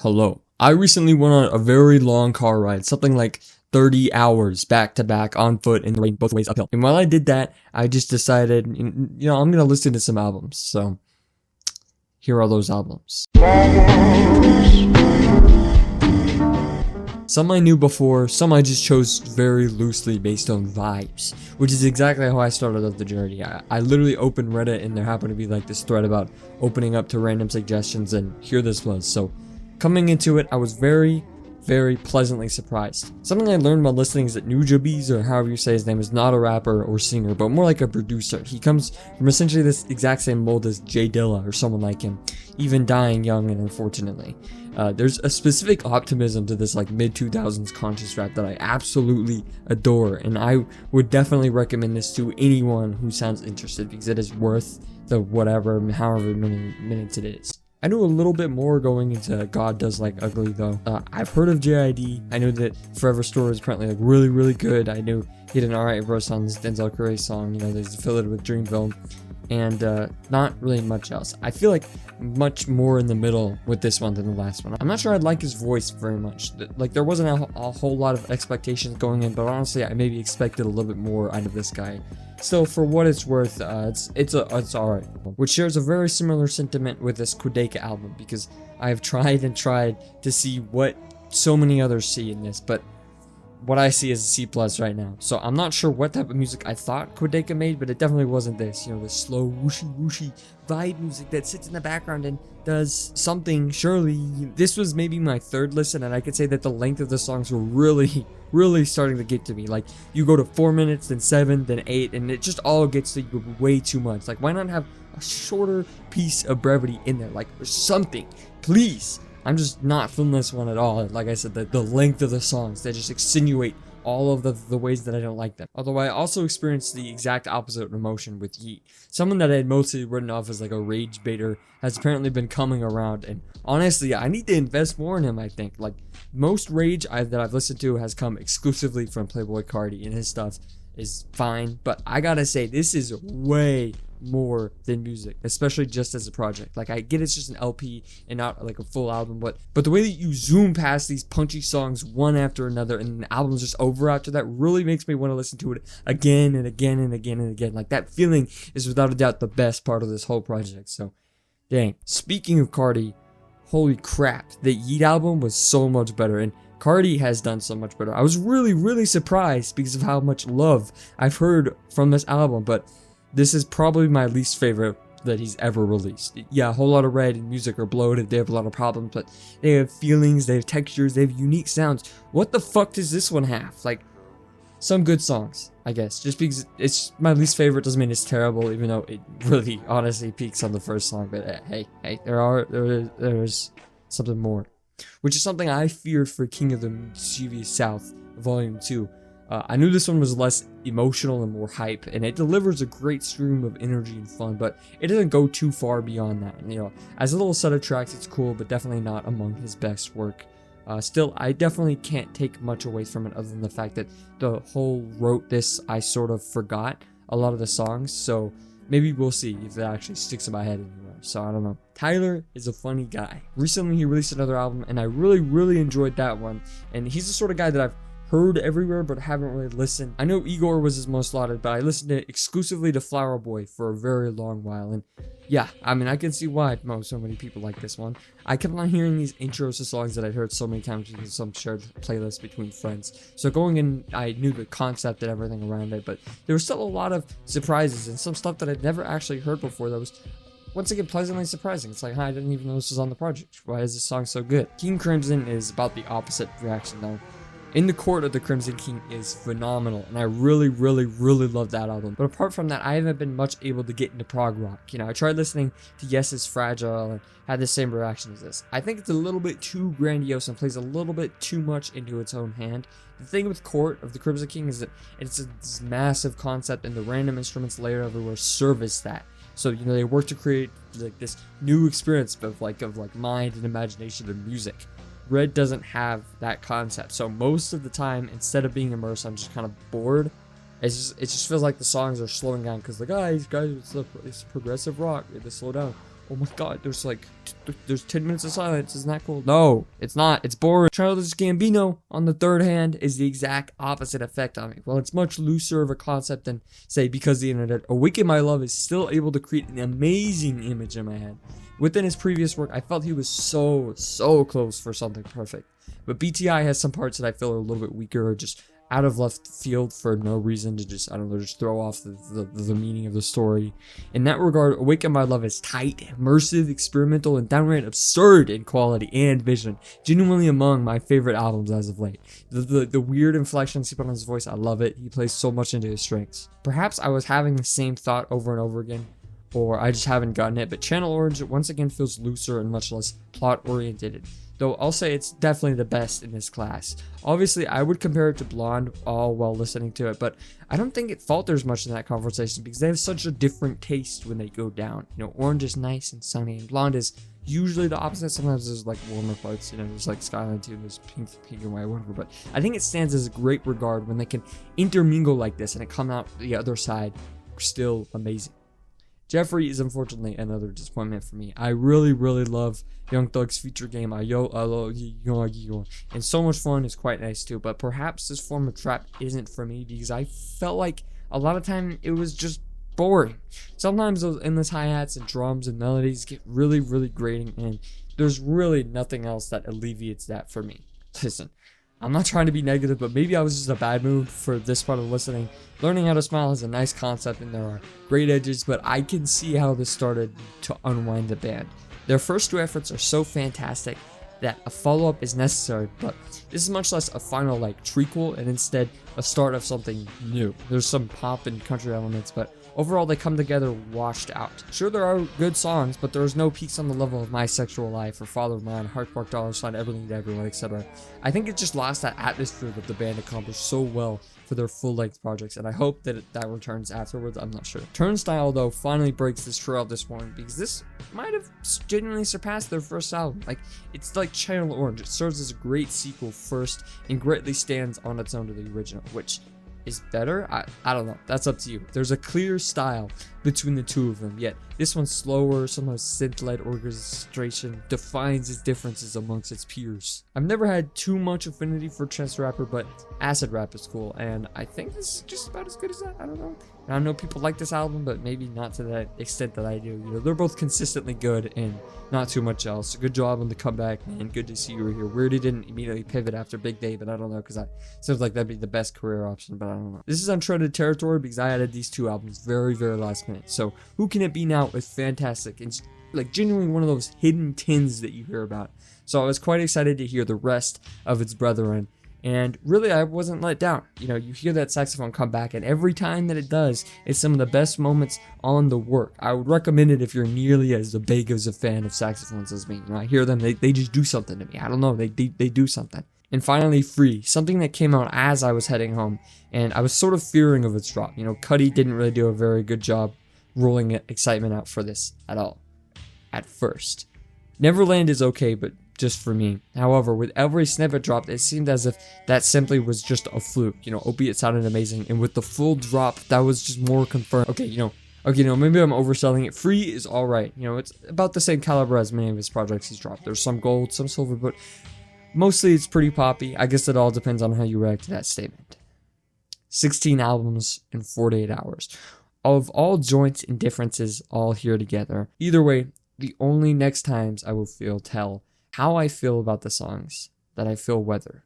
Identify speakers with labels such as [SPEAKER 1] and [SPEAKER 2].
[SPEAKER 1] Hello. I recently went on a very long car ride, something like 30 hours back to back on foot in the rain both ways uphill. And while I did that, I just decided, I'm going to listen to some albums. So here are those albums. Some I knew before, some I just chose very loosely based on vibes, which is exactly how I started up the journey. I literally opened Reddit and there happened to be like this thread about opening up to random suggestions, and here this was. So coming into it, I was very pleasantly surprised. Something I learned while listening is that Nujabes, or however you say his name, is not a rapper or singer, but more like a producer. He comes from essentially this exact same mold as Jay Dilla or someone like him, even dying young and unfortunately. There's a specific optimism to this like mid-2000s conscious rap that I absolutely adore, and I would definitely recommend this to anyone who sounds interested because it is worth the however many minutes it is. I knew a little bit more going into God Does Like Ugly though. I've heard of JID. I knew that Forever Story is apparently like really good. I knew he had an alright verse on this Denzel Curry song, there's affiliated with Dreamville, and not really much else. I feel like much more in the middle with this one than the last one. I'm not sure I'd like his voice very much. Like there wasn't a whole lot of expectations going in, but honestly I maybe expected a little bit more out of this guy. Still, for what it's worth, it's alright. Which shares a very similar sentiment with this Quedeka album, because I've tried to see what so many others see in this, but what I see is a C+ right now. So I'm not sure what type of music I thought Quedeka made, but it definitely wasn't this. The slow whooshy vibe music that sits in the background and does something. Surely this was maybe my third listen, and I could say that the length of the songs were really starting to get to me. Like you go to 4 minutes, then 7, then 8, and it just all gets to you way too much. Like why not have a shorter piece of brevity in there, like or something, please? I'm just not feeling this one at all. Like I said, the length of the songs, they just extenuate all of the ways that I don't like them. Although I also experienced the exact opposite emotion with Yeat. Someone that I had mostly written off as like a rage baiter has apparently been coming around, and honestly, I need to invest more in him, I think. Like, most rage that I've listened to has come exclusively from Playboi Carti, and his stuff is fine, but I gotta say, this is way more than music, especially just as a project. Like I get it's just an LP and not like a full album, but the way that you zoom past these punchy songs one after another and the album's just over after that really makes me want to listen to it again and again and again and again. Like that feeling is without a doubt the best part of this whole project. So dang. Speaking of Carti, holy crap, the Yeat album was so much better, and Carti has done so much better. I was really surprised because of how much love I've heard from this album, but this is probably my least favorite that he's ever released. Yeah, a whole lot of Red and music are bloated, they have a lot of problems, but they have feelings, they have textures, they have unique sounds. What the fuck does this one have? Like, some good songs, I guess. Just because it's my least favorite doesn't mean it's terrible, even though it really honestly peaks on the first song. But hey, there is something more. Which is something I feared for King of the Mischievous South Volume 2. I knew this one was less emotional and more hype, and it delivers a great stream of energy and fun, but it doesn't go too far beyond that. As a little set of tracks, it's cool, but definitely not among his best work. Still, I definitely can't take much away from it other than the fact that the whole wrote this, I sort of forgot a lot of the songs, so maybe we'll see if that actually sticks in my head anymore. So I don't know. Tyler is a funny guy. Recently, he released another album, and I really enjoyed that one, and he's the sort of guy that I've heard everywhere but haven't really listened. I know Igor was his most lauded, but I listened exclusively to Flower Boy for a very long while, and yeah, I mean, I can see why so many people like this one. I kept on hearing these intros to songs that I'd heard so many times in some shared playlist between friends. So going in, I knew the concept and everything around it, but there was still a lot of surprises and some stuff that I'd never actually heard before that was once again pleasantly surprising. It's like, I didn't even know this was on the project. Why is this song so good? King Crimson is about the opposite reaction though. In the Court of the Crimson King is phenomenal, and I really love that album. But apart from that, I haven't been much able to get into prog rock. I tried listening to Yes is Fragile and had the same reaction as this. I think it's a little bit too grandiose and plays a little bit too much into its own hand. The thing with Court of the Crimson King is that it's this massive concept, and the random instruments layered everywhere service that. So they work to create like this new experience of mind and imagination and music. Red doesn't have that concept, so most of the time, instead of being immersed, I'm just kind of bored. It just feels like the songs are slowing down because guys, it's progressive rock, they slow down. Oh my god, there's 10 minutes of silence. Isn't that cool? No, it's not. It's boring. Childish Gambino, on the third hand, is the exact opposite effect on me. Well, it's much looser of a concept than, say, Because the Internet. Awaken My Love is still able to create an amazing image in my head. Within his previous work, I felt he was so close for something perfect. But BTI has some parts that I feel are a little bit weaker or just out of left field for no reason to just, I don't know, just throw off the meaning of the story. In that regard, Awaken My Love is tight, immersive, experimental, and downright absurd in quality and vision. Genuinely among my favorite albums as of late. The weird inflections he put on his voice, I love it. He plays so much into his strengths. Perhaps I was having the same thought over and over again, or I just haven't gotten it, but Channel Orange once again feels looser and much less plot-oriented. Though I'll say it's definitely the best in this class. Obviously, I would compare it to Blonde all while listening to it, but I don't think it falters much in that conversation because they have such a different taste when they go down. You know, Orange is nice and sunny, and Blonde is usually the opposite. Sometimes there's like warmer parts, you know, there's like Skyline 2, there's pink and white, whatever, but I think it stands as a great regard when they can intermingle like this and it come out the other side still amazing. Jeffrey is unfortunately another disappointment for me. I really love Young Thug's feature game, and So Much Fun is quite nice too, but perhaps this form of trap isn't for me because I felt like a lot of time it was just boring. Sometimes those endless hi-hats and drums and melodies get really grating, and there's really nothing else that alleviates that for me. Listen, I'm not trying to be negative, but maybe I was just in a bad mood for this part of listening. Learning How to Smile is a nice concept and there are great edges, but I can see how this started to unwind the band. Their first two efforts are so fantastic that a follow-up is necessary, but this is much less a final like trequel and instead a start of something new. There's some pop and country elements, but overall they come together washed out. Sure, there are good songs, but there is no peaks on the level of My Sexual Life or Father of Mine, Heart Park Dollar Sign, Everything to Everyone, etc. I think it just lost that atmosphere that the band accomplished so well for their full-length projects, and I hope that that returns afterwards. I'm not sure. Turnstile, though, finally breaks this trail this morning because this might have genuinely surpassed their first album. Like, it's like Channel Orange. It serves as a great sequel first and greatly stands on its own to the original, which is better? I don't know. That's up to you. There's a clear style between the two of them, yet this one's slower, sometimes synth-led orchestration defines its differences amongst its peers. I've never had too much affinity for Chance the Rapper, but acid rap is cool, and I think this is just about as good as that. I don't know. And I know people like this album, but maybe not to that extent that I do. You know, they're both consistently good and not too much else. Good job on the comeback, man. Good to see you were here. Weird he didn't immediately pivot after Big Day, but I don't know, because it sounds like that'd be the best career option, but I don't know. This is untreaded territory because I added these two albums very last minute. So who can it be now is fantastic and like genuinely one of those hidden tins that you hear about. So I was quite excited to hear the rest of its brethren. And really, I wasn't let down. You know, you hear that saxophone come back, and every time that it does, it's some of the best moments on the work. I would recommend it if you're nearly as big as a fan of saxophones as me. You know, I hear them, they just do something to me. I don't know, they do something. And finally, Free, something that came out as I was heading home, and I was sort of fearing of its drop. You know, Cudi didn't really do a very good job rolling excitement out for this at all, at first. Neverland is okay, but just for me. However, with every snippet dropped, it seemed as if that simply was just a fluke. You know, albeit it sounded amazing, and with the full drop, that was just more confirmed. Okay, maybe I'm overselling it. Free is alright. You know, it's about the same caliber as many of his projects he's dropped. There's some gold, some silver, but mostly it's pretty poppy. I guess it all depends on how you react to that statement. 16 albums in 48 hours. Of all joints and differences all here together. Either way, the only next times I will tell how I feel about the songs that I feel whether